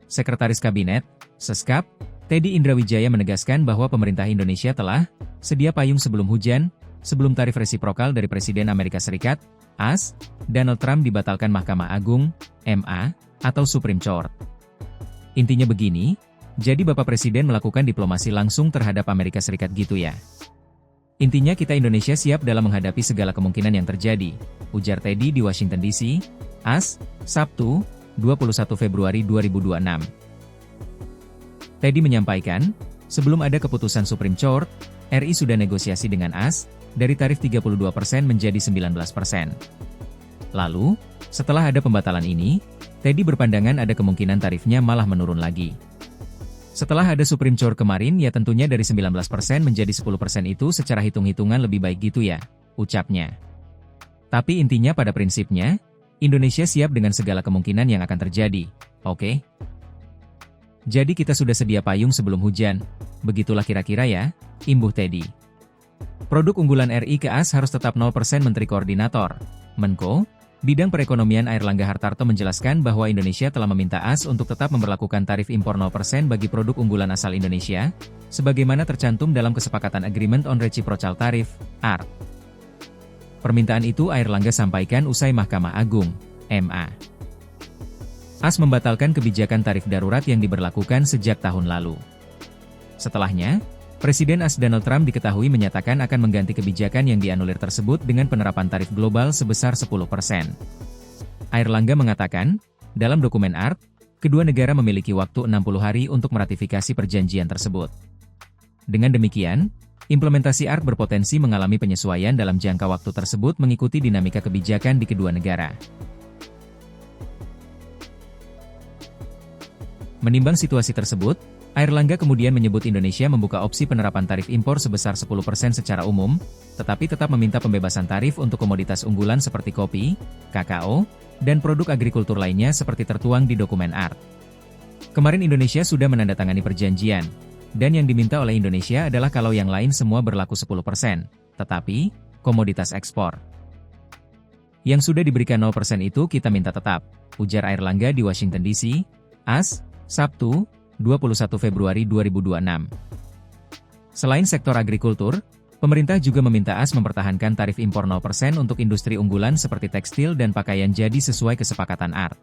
Sekretaris Kabinet, Seskap, Teddy Indrawijaya menegaskan bahwa pemerintah Indonesia telah sedia payung sebelum hujan, sebelum tarif resiprokal dari Presiden Amerika Serikat, AS, Donald Trump dibatalkan Mahkamah Agung, MA, atau Supreme Court. Intinya begini, jadi Bapak Presiden melakukan diplomasi langsung terhadap Amerika Serikat gitu ya. Intinya kita Indonesia siap dalam menghadapi segala kemungkinan yang terjadi, ujar Teddy di Washington DC, AS, Sabtu, 21 Februari 2026. Teddy menyampaikan, sebelum ada keputusan Supreme Court, RI sudah negosiasi dengan AS, dari tarif 32% menjadi 19%. Lalu, setelah ada pembatalan ini, Teddy berpandangan ada kemungkinan tarifnya malah menurun lagi. Setelah ada Supreme Court kemarin ya tentunya dari 19% menjadi 10% itu secara hitung-hitungan lebih baik gitu ya, ucapnya. Tapi intinya pada prinsipnya, Indonesia siap dengan segala kemungkinan yang akan terjadi, oke? Jadi kita sudah sedia payung sebelum hujan, begitulah kira-kira ya, imbuh Teddy. Produk unggulan RI ke AS harus tetap 0% Menteri Koordinator, Menko, Bidang Perekonomian Airlangga Hartarto menjelaskan bahwa Indonesia telah meminta AS untuk tetap memberlakukan tarif impor 0% bagi produk unggulan asal Indonesia, sebagaimana tercantum dalam Kesepakatan Agreement on Reciprocal Tariff, ART. Permintaan itu Airlangga sampaikan usai Mahkamah Agung, MA. AS membatalkan kebijakan tarif darurat yang diberlakukan sejak tahun lalu. Setelahnya, Presiden AS Donald Trump diketahui menyatakan akan mengganti kebijakan yang dianulir tersebut dengan penerapan tarif global sebesar 10%. Airlangga mengatakan, dalam dokumen ART, kedua negara memiliki waktu 60 hari untuk meratifikasi perjanjian tersebut. Dengan demikian, implementasi ART berpotensi mengalami penyesuaian dalam jangka waktu tersebut mengikuti dinamika kebijakan di kedua negara. Menimbang situasi tersebut, Airlangga kemudian menyebut Indonesia membuka opsi penerapan tarif impor sebesar 10% secara umum, tetapi tetap meminta pembebasan tarif untuk komoditas unggulan seperti kopi, kakao, dan produk agrikultur lainnya seperti tertuang di dokumen ART. Kemarin Indonesia sudah menandatangani perjanjian, dan yang diminta oleh Indonesia adalah kalau yang lain semua berlaku 10%, tetapi, komoditas ekspor. Yang sudah diberikan 0% itu kita minta tetap, ujar Airlangga di Washington DC, AS, Sabtu, 21 Februari 2026. Selain sektor agrikultur, pemerintah juga meminta AS mempertahankan tarif impor 0% untuk industri unggulan seperti tekstil dan pakaian jadi sesuai kesepakatan ART.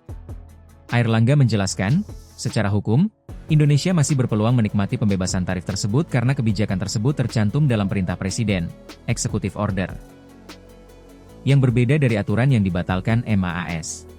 Airlangga menjelaskan, secara hukum, Indonesia masih berpeluang menikmati pembebasan tarif tersebut karena kebijakan tersebut tercantum dalam perintah Presiden, Executive Order, yang berbeda dari aturan yang dibatalkan MAAS.